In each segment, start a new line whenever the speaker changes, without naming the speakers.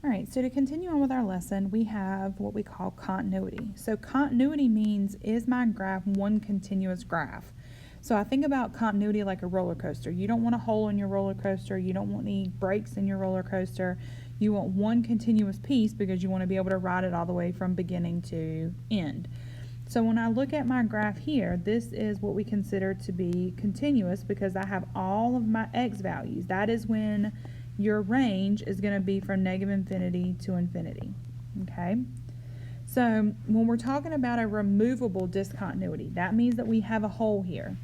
All right, so to continue on with our lesson, we have what we call continuity. So continuity means, is my graph one continuous graph? So I think about continuity like a roller coaster. You don't want a hole in your roller coaster. You don't want any breaks in your roller coaster. You want one continuous piece because you want to be able to ride it all the way from beginning to end. So when I look at my graph here, this is what we consider to be continuous because I have all of my x values. That is when your range is going to be from negative infinity to infinity. Okay? So when we're talking about a removable discontinuity, that means that we have a hole here.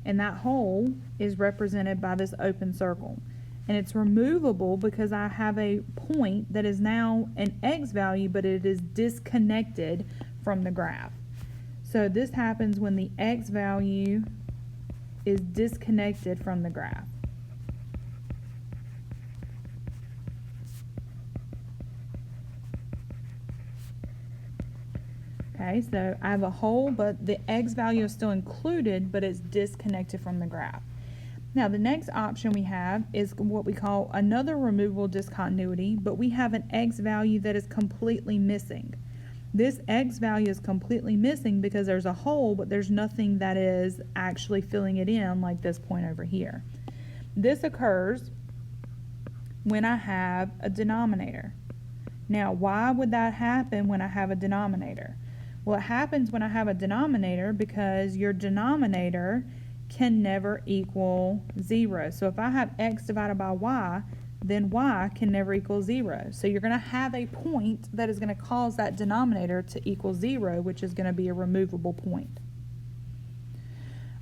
And that hole is represented by this open circle. And it's removable because I have a point that is now an x value, but it is disconnected from the graph. So this happens when the x value is disconnected from the graph. Okay, so I have a hole, but the x value is still included, but it's disconnected from the graph. Now, the next option we have is what we call another removable discontinuity, but we have an x value that is completely missing. This x value is completely missing because there's a hole, but there's nothing that is actually filling it in, like this point over here. This occurs when I have a denominator. Now, why would that happen when I have a denominator? Well, it happens when I have a denominator because your denominator can never equal 0. So if I have x divided by y, then y can never equal 0. So you're going to have a point that is going to cause that denominator to equal 0, which is going to be a removable point.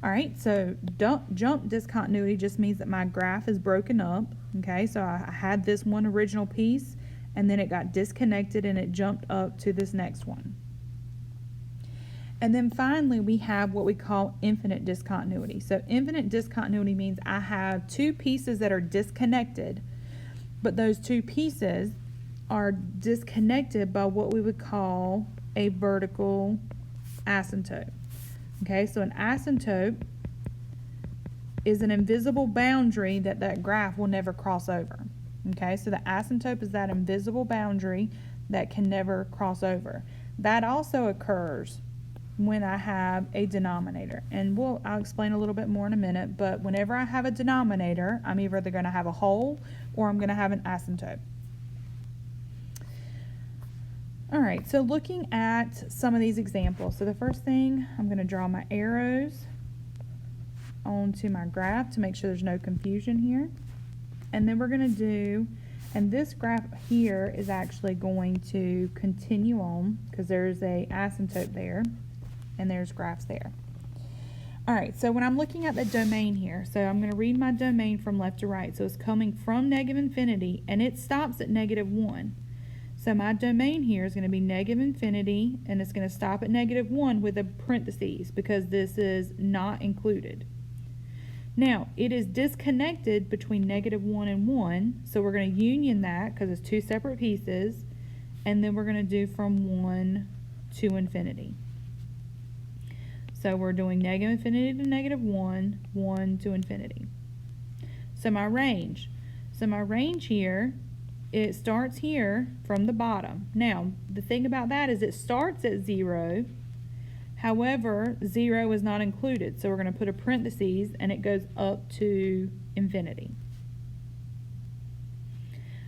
All right, so jump discontinuity just means that my graph is broken up. Okay, so I had this one original piece, and then it got disconnected and it jumped up to this next one. And then finally, we have what we call infinite discontinuity. So infinite discontinuity means I have two pieces that are disconnected, but those two pieces are disconnected by what we would call a vertical asymptote. Okay, so an asymptote is an invisible boundary that graph will never cross over. Okay, so the asymptote is that invisible boundary that can never cross over. That also occurs when I have a denominator, and I'll explain a little bit more in a minute, but whenever I have a denominator, I'm either going to have a hole or I'm going to have an asymptote. All right, so looking at some of these examples. So the first thing, I'm going to draw my arrows onto my graph to make sure there's no confusion here. And then we're going to do, and this graph here is actually going to continue on because there's a asymptote there and there's graphs there. All right, so when I'm looking at the domain here, so I'm going to read my domain from left to right. So it's coming from negative infinity and it stops at -1. So my domain here is going to be negative infinity and it's going to stop at -1 with a parentheses because this is not included. Now, it is disconnected between -1 and 1, so we're going to union that because it's two separate pieces, and then we're going to do from 1 to infinity. So we're doing negative infinity to -1, 1 to infinity. So my range. So my range here, it starts here from the bottom. Now, the thing about that is it starts at 0. However, 0 is not included, so we're going to put a parentheses and it goes up to infinity.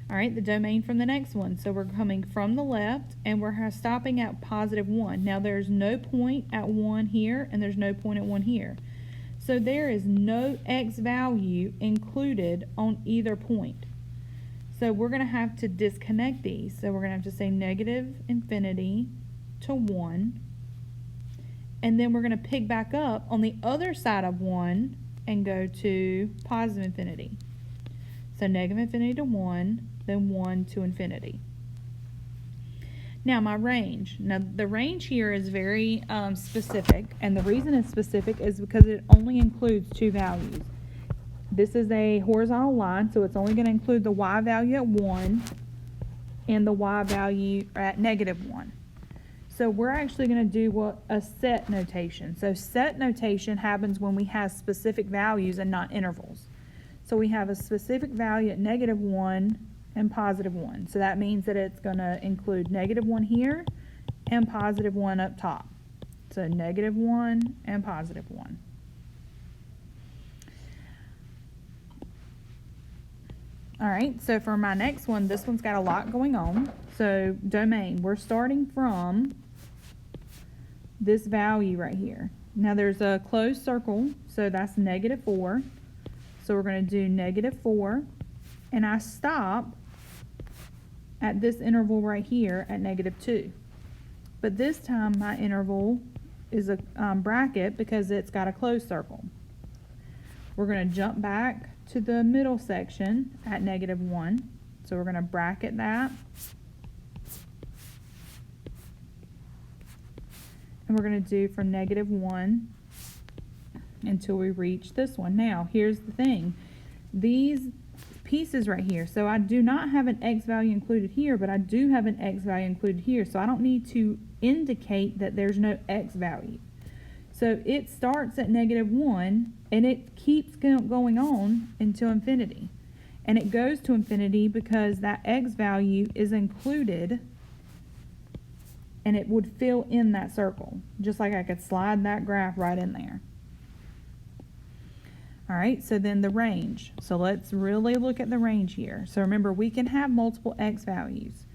All right, the domain from the next one. So we're coming from the left and we're stopping at +1. Now there's no point at 1 here and there's no point at 1 here. So there is no x value included on either point. So we're going to have to disconnect these. So we're going to have to say negative infinity to 1. And then we're going to pick back up on the other side of 1 and go to positive infinity. So negative infinity to 1, then 1 to infinity. Now my range. Now the range here is very specific, and the reason it's specific is because it only includes two values. This is a horizontal line, so it's only going to include the y value at 1 and the y value at -1. So we're actually going to do a set notation. So set notation happens when we have specific values and not intervals. So we have a specific value at -1 and positive 1. So that means that it's going to include negative 1 here and positive 1 up top. So negative 1 and positive 1. All right, so for my next one, this one's got a lot going on. So domain, we're starting from this value right here. Now there's a closed circle, so that's negative 4. So we're going to do negative 4, and I stop at this interval right here at negative 2. But this time my interval is a bracket because it's got a closed circle. We're going to jump back to the middle section at negative 1. So we're going to bracket that. And we're going to do from negative 1 until we reach this one. Now, here's the thing. These pieces right here, so I do not have an x value included here, but I do have an x value included here, so I don't need to indicate that there's no x value. So it starts at negative 1, and it keeps going on until infinity. And it goes to infinity because that x value is included, and it would fill in that circle, just like I could slide that graph right in there. All right, so then the range. So let's really look at the range here. So remember, we can have multiple x values.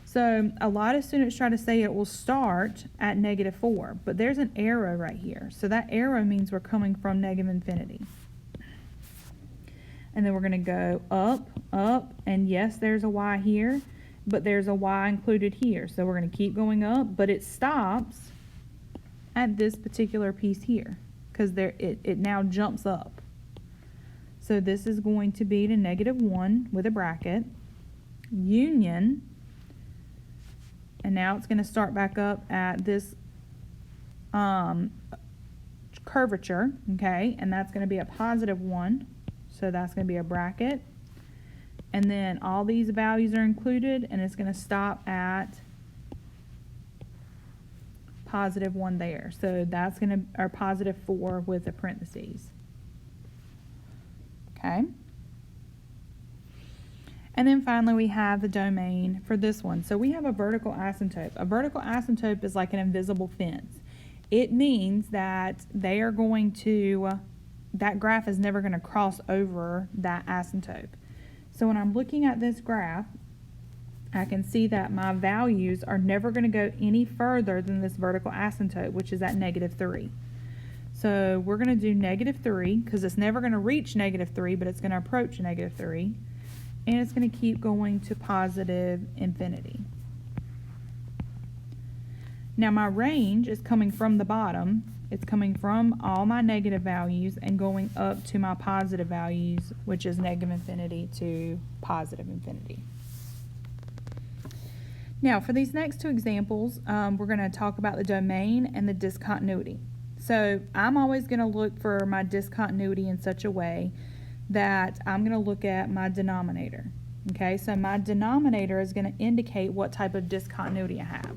So a lot of students try to say it will start at negative 4, but there's an arrow right here. So that arrow means we're coming from negative infinity. And then we're going to go up, up, and yes, there's a y here, but there's a y included here. So we're going to keep going up, but it stops at this particular piece here because it now jumps up. So this is going to be to negative 1 with a bracket, union, and now it's going to start back up at this curvature, okay, and that's going to be a positive 1, so that's going to be a bracket, and then all these values are included, and it's going to stop at positive 1 there. So that's going to, or positive 4 with the parentheses. Okay. And then finally we have the domain for this one. So we have a vertical asymptote. A vertical asymptote is like an invisible fence. It means that they are going to, that graph is never going to cross over that asymptote. So when I'm looking at this graph, I can see that my values are never going to go any further than this vertical asymptote, which is at negative 3. So we're going to do negative 3 because it's never going to reach negative 3, but it's going to approach negative 3. And it's going to keep going to positive infinity. Now my range is coming from the bottom. It's coming from all my negative values and going up to my positive values, which is negative infinity to positive infinity. Now for these next two examples, we're going to talk about the domain and the discontinuity. So I'm always going to look for my discontinuity in such a way that I'm going to look at my denominator. Okay, so my denominator is going to indicate what type of discontinuity I have.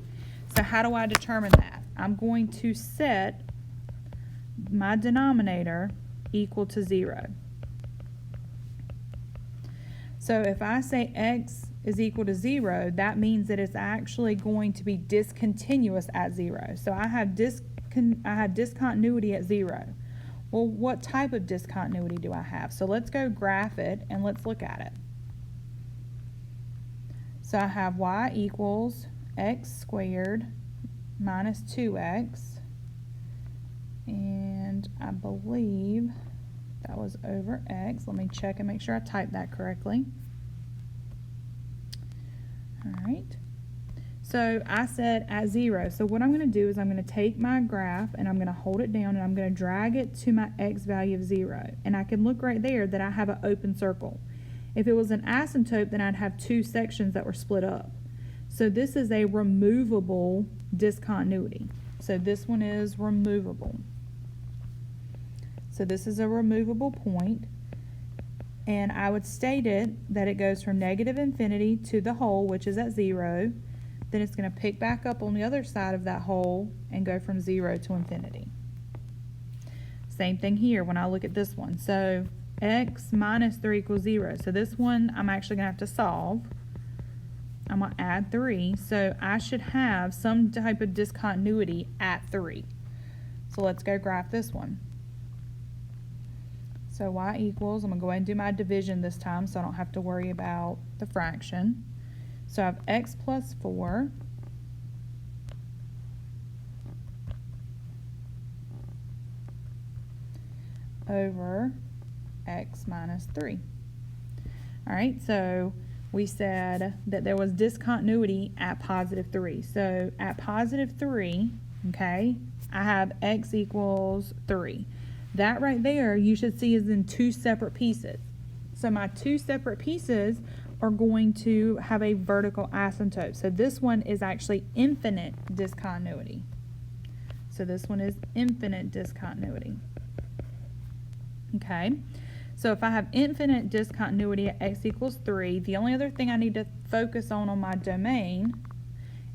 So how do I determine that? I'm going to set my denominator equal to 0. So if I say x is equal to 0, that means that it's actually going to be discontinuous at 0. So I have discontinuity at 0. Well, what type of discontinuity do I have? So let's go graph it and let's look at it. So I have y equals x squared minus 2x, and I believe that was over x. Let me check and make sure I typed that correctly. All right. So I said at 0. So what I'm going to do is I'm going to take my graph and I'm going to hold it down and I'm going to drag it to my x value of 0. And I can look right there that I have an open circle. If it was an asymptote, then I'd have two sections that were split up. So this is a removable discontinuity. So this one is removable. So this is a removable point. And I would state it that it goes from negative infinity to the whole, which is at 0. Then it's going to pick back up on the other side of that hole and go from 0 to infinity. Same thing here when I look at this one. So x minus 3 equals 0. So this one I'm actually going to have to solve. I'm going to add 3. So I should have some type of discontinuity at 3. So let's go graph this one. So y equals, I'm going to go ahead and do my division this time so I don't have to worry about the fraction. So I have x plus 4 over x minus 3. All right, so we said that there was discontinuity at positive 3. So at positive 3, okay, I have x equals 3. That right there you should see is in two separate pieces. So my two separate pieces are going to have a vertical asymptote. So this one is actually infinite discontinuity. So this one is infinite discontinuity. Okay, so if I have infinite discontinuity at x equals 3, the only other thing I need to focus on my domain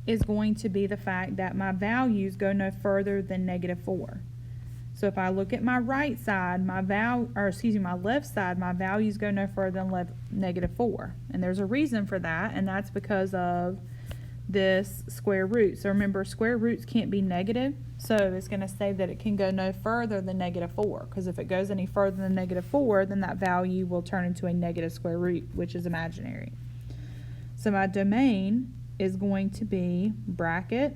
is going to be the fact that my values go no further than negative 4. So if I look at my right side, my left side, my values go no further than negative 4. And there's a reason for that, and that's because of this square root. So remember, square roots can't be negative, so it's going to say that it can go no further than negative 4, because if it goes any further than negative 4, then that value will turn into a negative square root, which is imaginary. So my domain is going to be bracket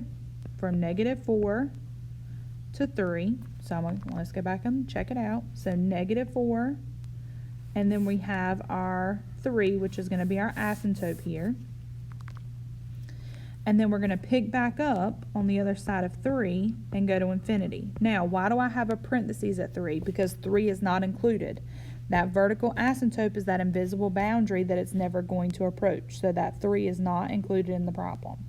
from negative 4 to 3. So let's go back and check it out. So negative 4, and then we have our 3, which is going to be our asymptote here. And then we're going to pick back up on the other side of 3 and go to infinity. Now, why do I have a parentheses at 3? Because 3 is not included. That vertical asymptote is that invisible boundary that it's never going to approach. So that 3 is not included in the problem.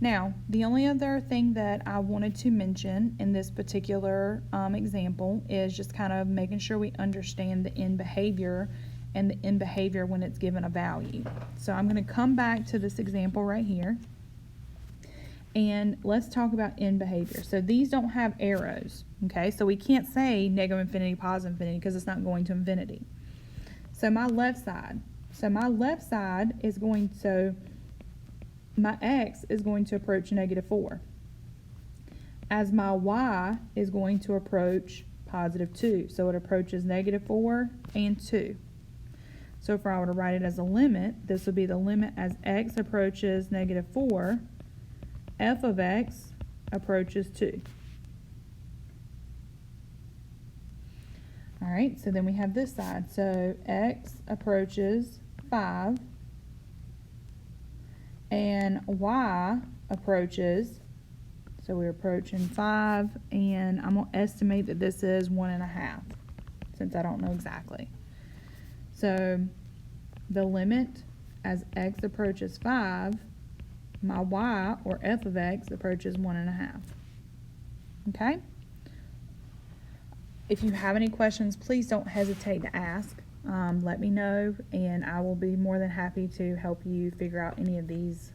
Now, the only other thing that I wanted to mention in this particular example is just kind of making sure we understand the end behavior and the end behavior when it's given a value. So I'm going to come back to this example right here, and let's talk about end behavior. So these don't have arrows, okay? So we can't say negative infinity, positive infinity, because it's not going to infinity. So my left side is going to, my x is going to approach negative 4, as my y is going to approach positive 2. So it approaches negative 4 and 2. So if I were to write it as a limit, this would be the limit as x approaches negative 4, f of x approaches 2. All right, so then we have this side. So x approaches 5, and y approaches, so we're approaching 5, and I'm going to estimate that this is 1.5, since I don't know exactly. So the limit as x approaches 5, my y, or f of x, approaches 1.5. Okay? If you have any questions, please don't hesitate to ask. Let me know, and I will be more than happy to help you figure out any of these